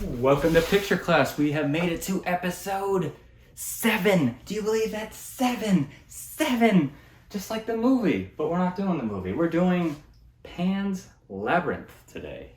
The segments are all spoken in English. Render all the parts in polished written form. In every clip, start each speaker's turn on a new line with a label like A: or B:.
A: Welcome to Picture Class. We have made it to episode 7. Do you believe that? 7! 7! Just like the movie, but we're not doing the movie. We're doing Pan's Labyrinth today.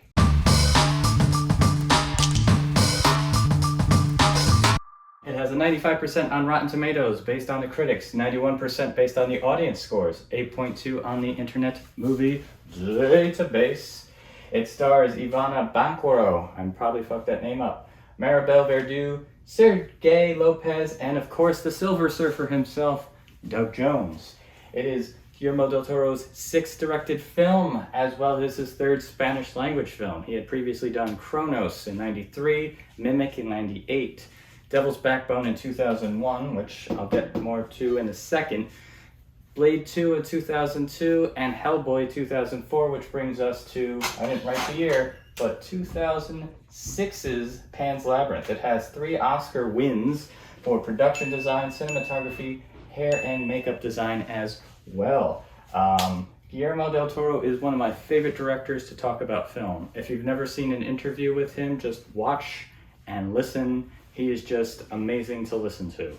A: It has a 95% on Rotten Tomatoes based on the critics, 91% based on the audience scores, 8.2 on the Internet Movie Database. It stars Ivana Banquero, I probably fucked that name up, Maribel Verdú, Sergey Lopez, and of course the Silver Surfer himself, Doug Jones. It is Guillermo Del Toro's 6th directed film, as well as his 3rd Spanish language film. He had previously done Cronos in '93, Mimic in '98, Devil's Backbone in 2001, which I'll get more to in a second, Blade 2 in 2002, and Hellboy 2004, which brings us to, I didn't write the year, but 2006's Pan's Labyrinth. It has 3 Oscar wins for production design, cinematography, hair and makeup design as well. Guillermo Del Toro is one of my favorite directors to talk about film. If you've never seen an interview with him, just watch and listen. He is just amazing to listen to.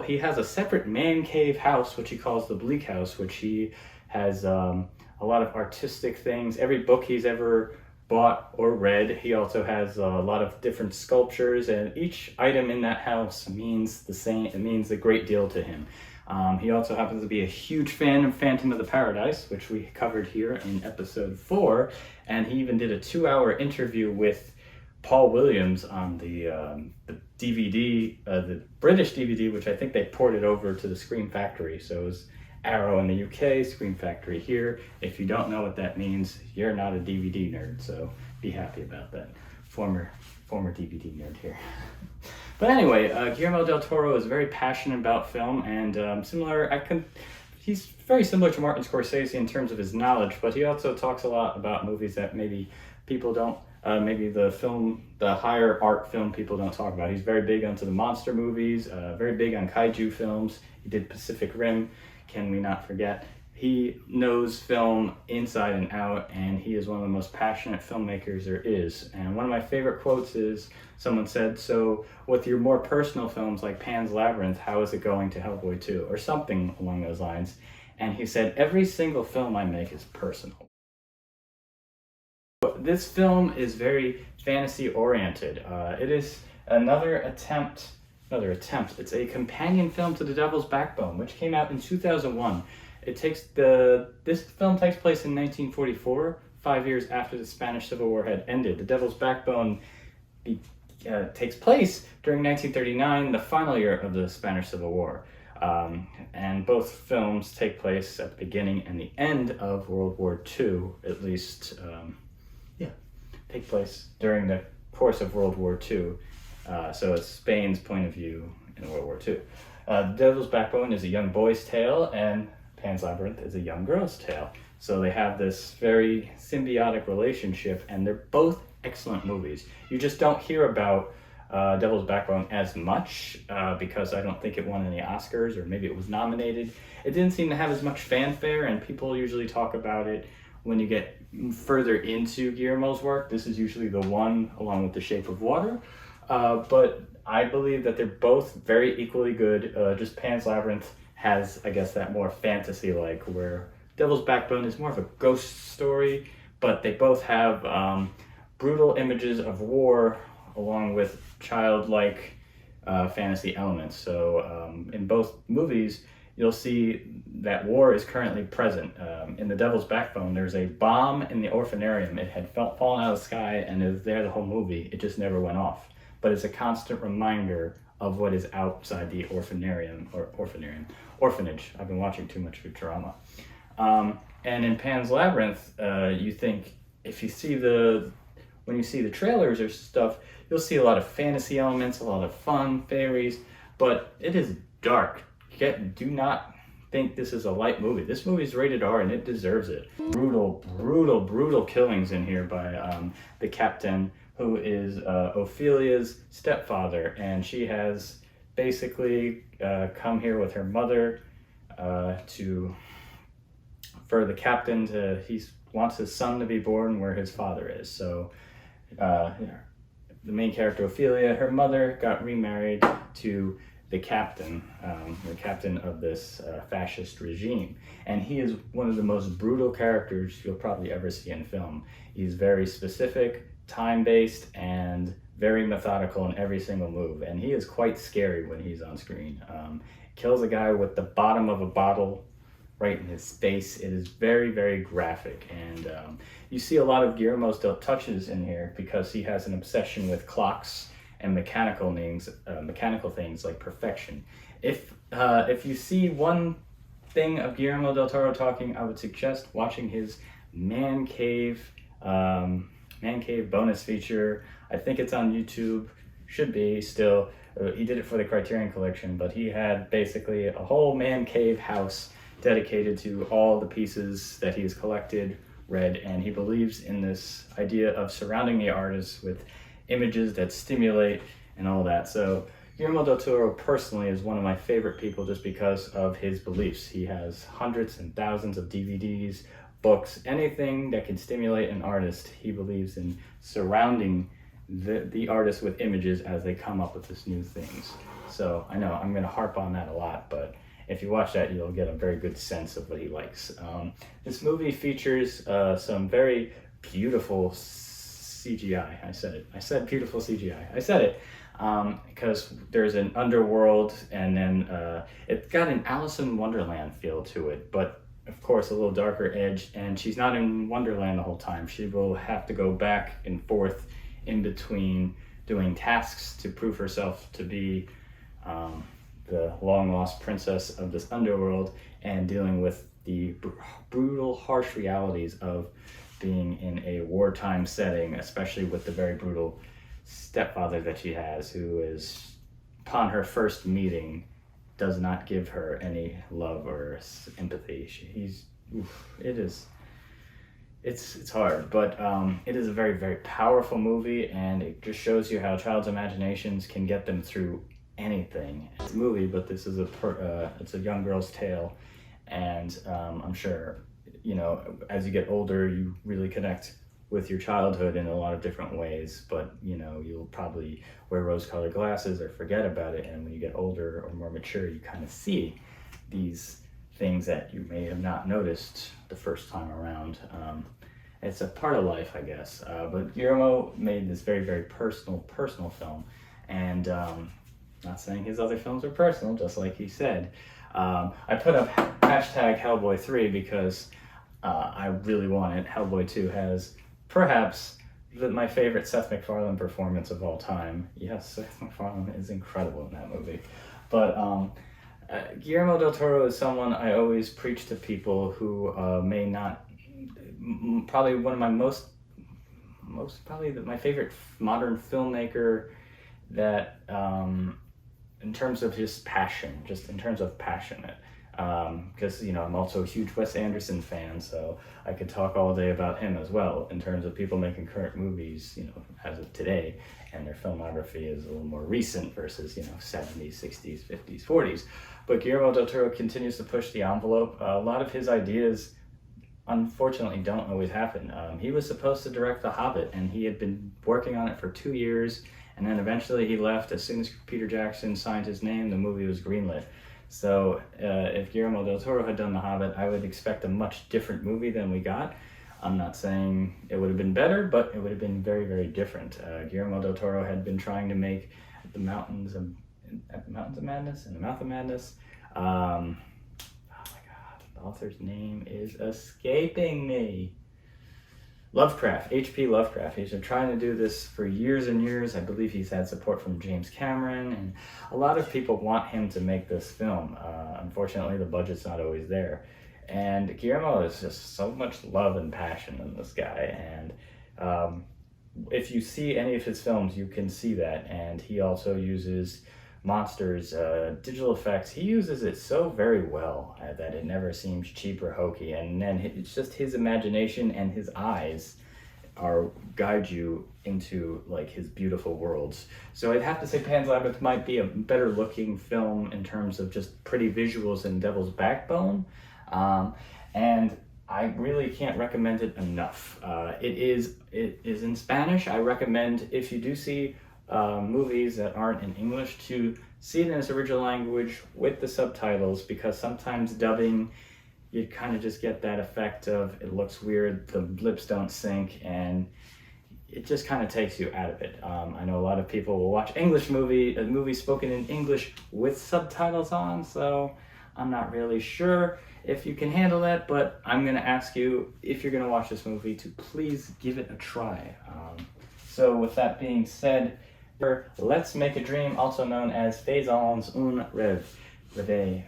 A: He has a separate man cave house, which he calls the Bleak House, which he has a lot of artistic things. Every book he's ever bought or read, he also has a lot of different sculptures, and each item in that house means the same. It means a great deal to him. He also happens to be a huge fan of Phantom of the Paradise, which we covered here in episode 4, and he even did a 2-hour interview with Paul Williams on the DVD, the British DVD, which I think they ported over to the Scream Factory. So it was Arrow in the UK, Scream Factory here. If you don't know what that means, you're not a DVD nerd, so be happy about that. Former DVD nerd here. But anyway, Guillermo Del Toro is very passionate about film, and he's very similar to Martin Scorsese in terms of his knowledge, but he also talks a lot about movies that maybe people don't, maybe the higher art film people don't talk about. He's very big onto the monster movies, very big on kaiju films. He did Pacific Rim, can we not forget. He knows film inside and out, and he is one of the most passionate filmmakers there is. And one of my favorite quotes is, someone said, "So with your more personal films like Pan's Labyrinth, how is it going to Hellboy 2?" Or something along those lines. And he said, "Every single film I make is personal." This film is very fantasy oriented. It is another attempt. It's a companion film to The Devil's Backbone, which came out in 2001. This film takes place in 1944, 5 years after the Spanish Civil War had ended. The Devil's Backbone takes place during 1939, the final year of the Spanish Civil War. And both films take place at the beginning and the end of World War II, at least, take place during the course of World War II. So it's Spain's point of view in World War II. The Devil's Backbone is a young boy's tale, and Pan's Labyrinth is a young girl's tale. So they have this very symbiotic relationship, and they're both excellent movies. You just don't hear about Devil's Backbone as much because I don't think it won any Oscars, or maybe it was nominated. It didn't seem to have as much fanfare, and people usually talk about it when you get further into Guillermo's work. This is usually the one, along with The Shape of Water. But I believe that they're both very equally good. Just Pan's Labyrinth has, I guess, that more fantasy-like, where Devil's Backbone is more of a ghost story, but they both have brutal images of war along with childlike fantasy elements. So in both movies, you'll see that war is currently present. In The Devil's Backbone, there's a bomb in the orphanarium. It had fallen out of the sky, and it was there the whole movie. It just never went off. But it's a constant reminder of what is outside the orphanage. I've been watching too much Futurama. And in Pan's Labyrinth, you think, when you see the trailers or stuff, you'll see a lot of fantasy elements, a lot of fun, fairies, but it is dark. Do not think this is a light movie. This movie is rated R, and it deserves it. Brutal killings in here by the captain, who is Ophelia's stepfather, and she has basically come here with her mother for the captain he wants his son to be born where his father is. So the main character Ophelia, her mother got remarried to the captain of this fascist regime. And he is one of the most brutal characters you'll probably ever see in film. He's very specific, time-based, and very methodical in every single move. And he is quite scary when he's on screen. Kills a guy with the bottom of a bottle right in his face. It is very, very graphic. And you see a lot of Guillermo's touches in here because he has an obsession with clocks and mechanical things like perfection. If you see one thing of Guillermo Del Toro talking, I would suggest watching his Man Cave bonus feature. I think it's on YouTube, should be still. He did it for the Criterion Collection, but he had basically a whole man cave house dedicated to all the pieces that he has collected, read, and he believes in this idea of surrounding the artist with images that stimulate and all that. So Guillermo del Toro personally is one of my favorite people just because of his beliefs. He has hundreds and thousands of DVDs, books, anything that can stimulate an artist. He believes in surrounding the artist with images as they come up with this new things. So I know I'm going to harp on that a lot, but if you watch that, you'll get a very good sense of what he likes. This movie features some very beautiful CGI. I said beautiful CGI. I said it because there's an underworld, and then it's got an Alice in Wonderland feel to it, but of course a little darker edge, and she's not in Wonderland the whole time. She will have to go back and forth in between doing tasks to prove herself to be the long-lost princess of this underworld and dealing with the brutal, harsh realities of being in a wartime setting, especially with the very brutal stepfather that she has, who is, upon her first meeting, does not give her any love or empathy. It's hard, but it is a very, very powerful movie, and it just shows you how child's imaginations can get them through anything. It's a movie, but this is it's a young girl's tale, and I'm sure, you know, as you get older, you really connect with your childhood in a lot of different ways, but you know, you'll probably wear rose-colored glasses or forget about it, and when you get older or more mature, you kind of see these things that you may have not noticed the first time around. It's a part of life, I guess. But Guillermo made this very, very personal film, and not saying his other films are personal, just like he said. I put up hashtag Hellboy 3 because I really want it. Hellboy 2 has perhaps my favorite Seth MacFarlane performance of all time. Yes, Seth MacFarlane is incredible in that movie. But Guillermo Del Toro is someone I always preach to people who may not, probably one of my my favorite modern filmmaker that, in terms of his passion, just in terms of passionate, because, you know, I'm also a huge Wes Anderson fan, so I could talk all day about him as well, in terms of people making current movies, you know, as of today, and their filmography is a little more recent versus, you know, 70s, 60s, 50s, 40s. But Guillermo del Toro continues to push the envelope. A lot of his ideas, unfortunately, don't always happen. He was supposed to direct The Hobbit, and he had been working on it for 2 years, and then eventually he left. As soon as Peter Jackson signed his name, the movie was greenlit. So if Guillermo del Toro had done The Hobbit, I would expect a much different movie than we got. I'm not saying it would have been better, but it would have been very, very different. Guillermo del Toro had been trying to make The Mountains of Madness and The Mouth of Madness. Oh my God, the author's name is escaping me. Lovecraft, H.P. Lovecraft. He's been trying to do this for years and years. I believe he's had support from James Cameron, and a lot of people want him to make this film. Unfortunately, the budget's not always there. And Guillermo is just so much love and passion in this guy. And if you see any of his films, you can see that. And he also uses monsters, digital effects. He uses it so very well that it never seems cheap or hokey. And then it's just his imagination and his eyes guide you into like his beautiful worlds. So I'd have to say Pan's Labyrinth might be a better looking film in terms of just pretty visuals than Devil's Backbone. And I really can't recommend it enough. It is in Spanish. I recommend, if you do see movies that aren't in English, to see it in its original language with the subtitles, because sometimes dubbing, you kind of just get that effect of it looks weird, the lips don't sync, and it just kind of takes you out of it. I know a lot of people will watch a movie spoken in English with subtitles on, so I'm not really sure if you can handle that, but I'm gonna ask you, if you're gonna watch this movie, to please give it a try. So with that being said, let's make a dream, also known as Faisons un rêve.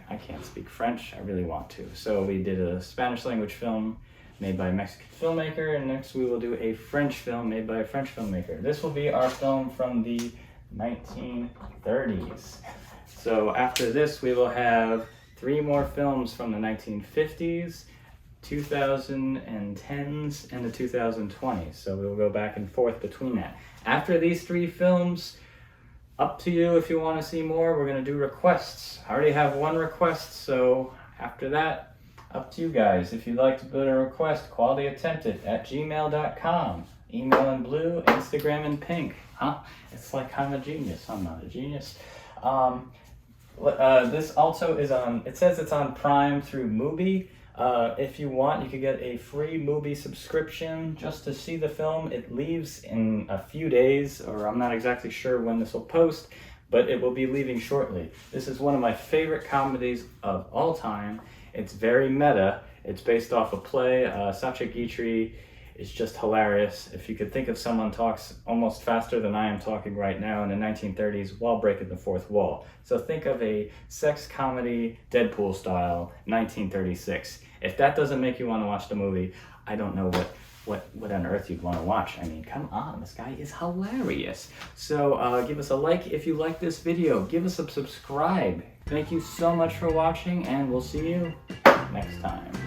A: I can't speak French, I really want to. So we did a Spanish language film made by a Mexican filmmaker, and next we will do a French film made by a French filmmaker. This will be our film from the 1930s. So after this, we will have 3 more films from the 1950s, 2010s, and the 2020s. So we'll go back and forth between that. After these 3 films, up to you if you want to see more. We're going to do requests. I already have 1 request, so after that, up to you guys. If you'd like to put a request, qualityattempted@gmail.com. Email in blue, Instagram in pink. Huh? It's like I'm a genius. I'm not a genius. This also is on, it says it's on Prime through Mubi. If you want, you could get a free Mubi subscription just to see the film. It leaves in a few days, or I'm not exactly sure when this will post, but it will be leaving shortly. This is one of my favorite comedies of all time. It's very meta. It's based off a play. Sacha Guitry is just hilarious. If you could think of someone talks almost faster than I am talking right now in the 1930s while breaking the 4th wall. So think of a sex comedy, Deadpool style, 1936. If that doesn't make you want to watch the movie, I don't know what on earth you'd want to watch. I mean, come on, this guy is hilarious. So give us a like if you like this video. Give us a subscribe. Thank you so much for watching, and we'll see you next time.